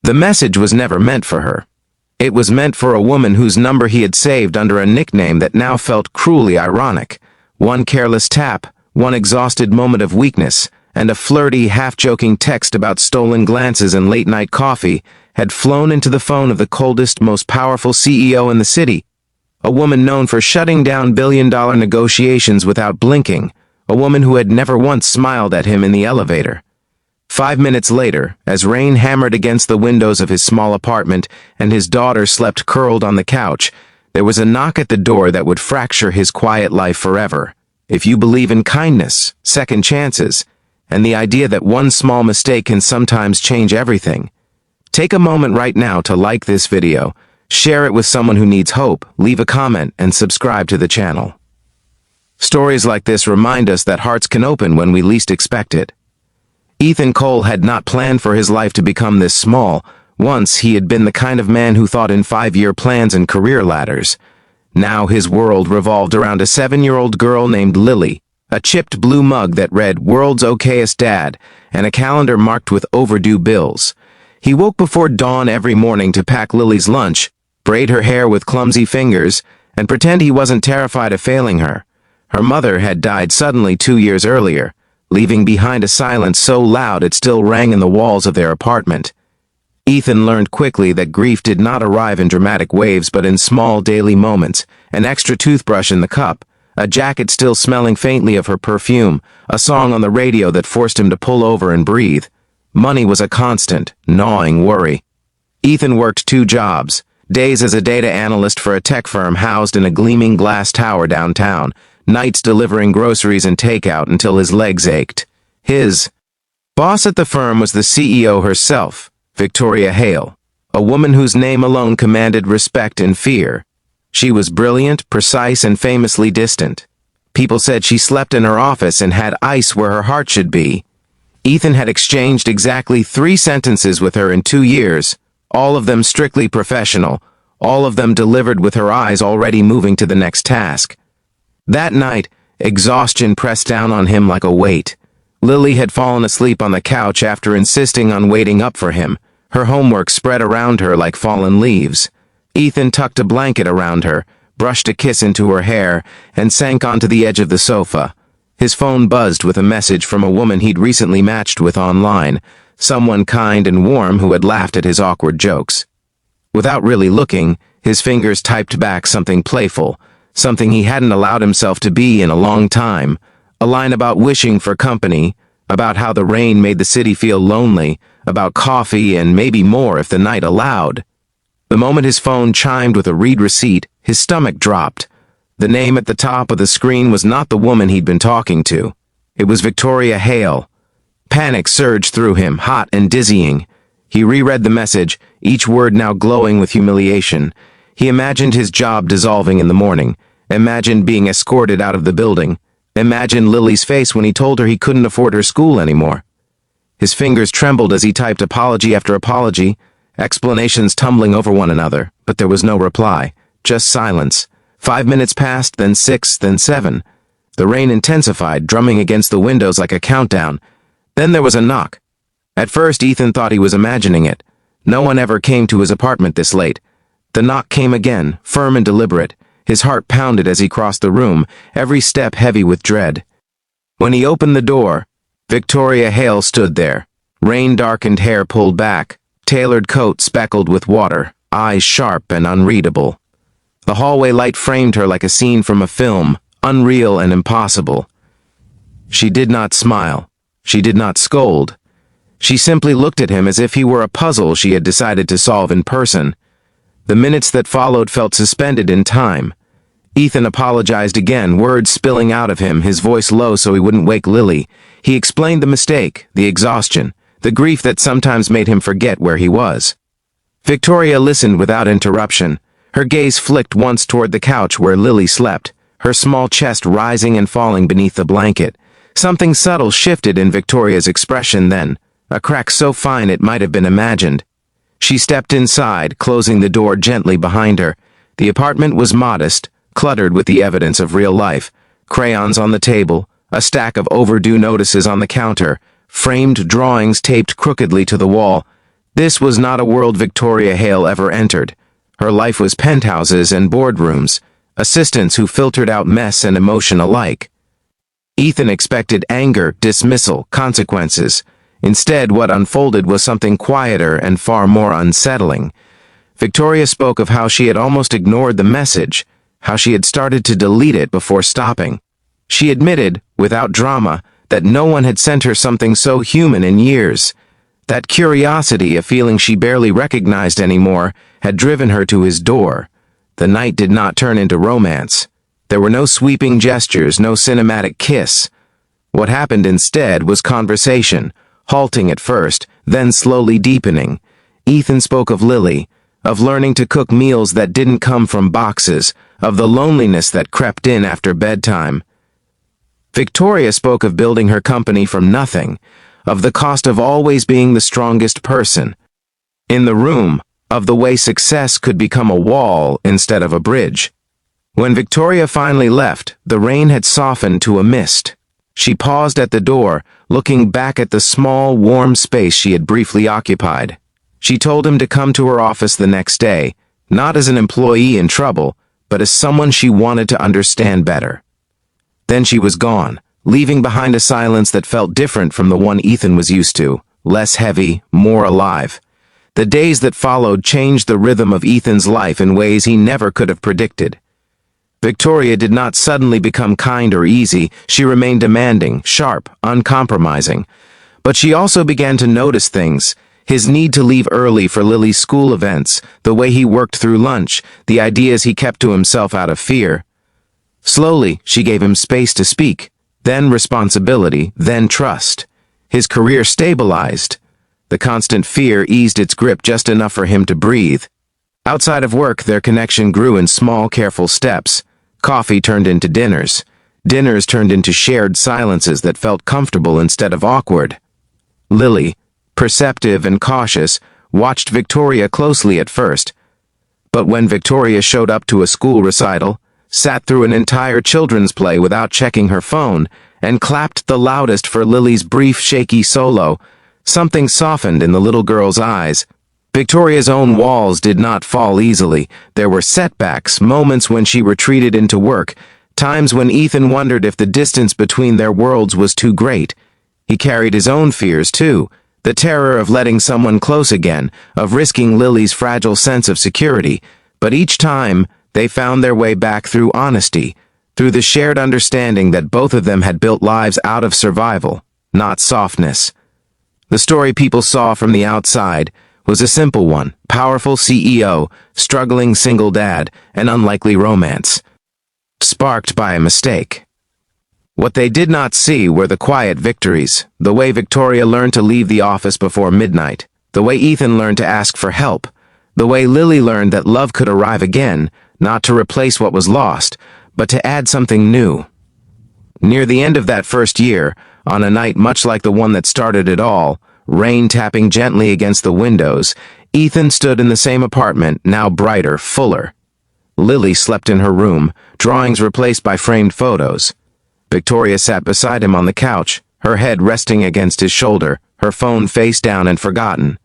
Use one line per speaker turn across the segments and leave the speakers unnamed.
The message was never meant for her. It was meant for a woman whose number he had saved under a nickname that now felt cruelly ironic. One careless tap, one exhausted moment of weakness, and a flirty, half-joking text about stolen glances and late-night coffee had flown into the phone of the coldest, most powerful CEO in the city. A woman known for shutting down billion-dollar negotiations without blinking. A woman who had never once smiled at him in the elevator. 5 minutes later, as rain hammered against the windows of his small apartment and his daughter slept curled on the couch, there was a knock at the door that would fracture his quiet life forever. If you believe in kindness, second chances, and the idea that one small mistake can sometimes change everything, take a moment right now to like this video, share it with someone who needs hope, leave a comment, and subscribe to the channel. Stories like this remind us that hearts can open when we least expect it. Ethan Cole had not planned for his life to become this small. Once he had been the kind of man who thought in 5-year plans and career ladders. Now his world revolved around a 7-year-old girl named Lily, a chipped blue mug that read "World's Okayest Dad," and a calendar marked with overdue bills. He woke before dawn every morning to pack Lily's lunch, braid her hair with clumsy fingers, and pretend he wasn't terrified of failing her. Her mother had died suddenly 2 years earlier, leaving behind a silence so loud it still rang in the walls of their apartment. Ethan learned quickly that grief did not arrive in dramatic waves but in small daily moments: an extra toothbrush in the cup, a jacket still smelling faintly of her perfume, a song on the radio that forced him to pull over and breathe. Money was a constant, gnawing worry. Ethan worked 2 jobs, days as a data analyst for a tech firm housed in a gleaming glass tower downtown, nights delivering groceries and takeout until his legs ached. His boss at the firm was the CEO herself, Victoria Hale, a woman whose name alone commanded respect and fear. She was brilliant, precise, and famously distant. People said she slept in her office and had ice where her heart should be. Ethan had exchanged exactly 3 sentences with her in 2 years, all of them strictly professional, all of them delivered with her eyes already moving to the next task. That night, exhaustion pressed down on him like a weight. Lily had fallen asleep on the couch after insisting on waiting up for him, her homework spread around her like fallen leaves. Ethan tucked a blanket around her, brushed a kiss into her hair, and sank onto the edge of the sofa. His phone buzzed with a message from a woman he'd recently matched with online, someone kind and warm who had laughed at his awkward jokes. Without really looking, his fingers typed back something playful, something he hadn't allowed himself to be in a long time, a line about wishing for company, about how the rain made the city feel lonely, about coffee and maybe more if the night allowed. The moment his phone chimed with a read receipt, his stomach dropped. The name at the top of the screen was not the woman he'd been talking to. It was Victoria Hale. Panic surged through him, hot and dizzying. He reread the message, each word now glowing with humiliation. He imagined his job dissolving in the morning, imagined being escorted out of the building, imagined Lily's face when he told her he couldn't afford her school anymore. His fingers trembled as he typed apology after apology, explanations tumbling over one another, but there was no reply, just silence. 5 minutes passed, then 6, then 7. The rain intensified, drumming against the windows like a countdown. Then there was a knock. At first, Ethan thought he was imagining it. No one ever came to his apartment this late. The knock came again, firm and deliberate. His heart pounded as he crossed the room, every step heavy with dread. When he opened the door, Victoria Hale stood there, rain-darkened hair pulled back, tailored coat speckled with water, eyes sharp and unreadable. The hallway light framed her like a scene from a film, unreal and impossible. She did not smile. She did not scold. She simply looked at him as if he were a puzzle she had decided to solve in person. The minutes that followed felt suspended in time. Ethan apologized again, words spilling out of him, his voice low so he wouldn't wake Lily. He explained the mistake, the exhaustion, the grief that sometimes made him forget where he was. Victoria listened without interruption. Her gaze flicked once toward the couch where Lily slept, her small chest rising and falling beneath the blanket. Something subtle shifted in Victoria's expression then, a crack so fine it might have been imagined. She stepped inside, closing the door gently behind her. The apartment was modest, cluttered with the evidence of real life. Crayons on the table, a stack of overdue notices on the counter, framed drawings taped crookedly to the wall. This was not a world Victoria Hale ever entered. Her life was penthouses and boardrooms, assistants who filtered out mess and emotion alike. Ethan expected anger, dismissal, consequences. Instead, what unfolded was something quieter and far more unsettling. Victoria spoke of how she had almost ignored the message, how she had started to delete it before stopping. She admitted, without drama, that no one had sent her something so human in years. That curiosity, a feeling she barely recognized anymore, had driven her to his door. The night did not turn into romance. There were no sweeping gestures, no cinematic kiss. What happened instead was conversation, halting at first, then slowly deepening. Ethan spoke of Lily, of learning to cook meals that didn't come from boxes, of the loneliness that crept in after bedtime. Victoria spoke of building her company from nothing, of the cost of always being the strongest person. In the room, of the way success could become a wall instead of a bridge. When Victoria finally left, the rain had softened to a mist. She paused at the door, looking back at the small, warm space she had briefly occupied. She told him to come to her office the next day, not as an employee in trouble, but as someone she wanted to understand better. Then she was gone, leaving behind a silence that felt different from the one Ethan was used to, less heavy, more alive. The days that followed changed the rhythm of Ethan's life in ways he never could have predicted. Victoria did not suddenly become kind or easy. She remained demanding, sharp, uncompromising. But she also began to notice things. His need to leave early for Lily's school events, the way he worked through lunch, the ideas he kept to himself out of fear. Slowly, she gave him space to speak, then responsibility, then trust. His career stabilized. The constant fear eased its grip just enough for him to breathe. Outside of work, their connection grew in small, careful steps. Coffee turned into dinners. Dinners turned into shared silences that felt comfortable instead of awkward. Lily, perceptive and cautious, watched Victoria closely at first. But when Victoria showed up to a school recital, sat through an entire children's play without checking her phone, and clapped the loudest for Lily's brief, shaky solo, something softened in the little girl's eyes. Victoria's own walls did not fall easily. There were setbacks, moments when she retreated into work, times when Ethan wondered if the distance between their worlds was too great. He carried his own fears, too, the terror of letting someone close again, of risking Lily's fragile sense of security. But each time, they found their way back through honesty, through the shared understanding that both of them had built lives out of survival, not softness. The story people saw from the outside was a simple one: powerful CEO, struggling single dad, an unlikely romance, sparked by a mistake. What they did not see were the quiet victories, the way Victoria learned to leave the office before midnight, the way Ethan learned to ask for help, the way Lily learned that love could arrive again, not to replace what was lost, but to add something new. Near the end of that first year, on a night much like the one that started it all, rain tapping gently against the windows, Ethan stood in the same apartment, now brighter, fuller. Lily slept in her room, drawings replaced by framed photos. Victoria sat beside him on the couch, her head resting against his shoulder, her phone face down and forgotten.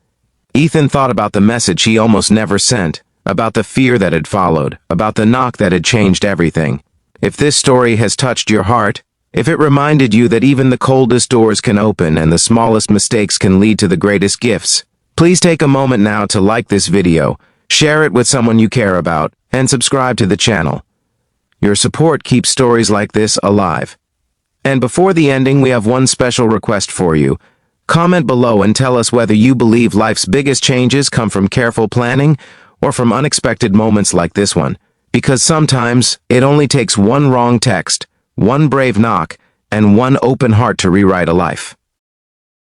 Ethan thought about the message he almost never sent, about the fear that had followed, about the knock that had changed everything. If this story has touched your heart, if it reminded you that even the coldest doors can open and the smallest mistakes can lead to the greatest gifts, please take a moment now to like this video, share it with someone you care about, and subscribe to the channel. Your support keeps stories like this alive. And before the ending, we have one special request for you. Comment below and tell us whether you believe life's biggest changes come from careful planning or from unexpected moments like this one. Because sometimes it only takes one wrong text, one brave knock, and one open heart to rewrite a life.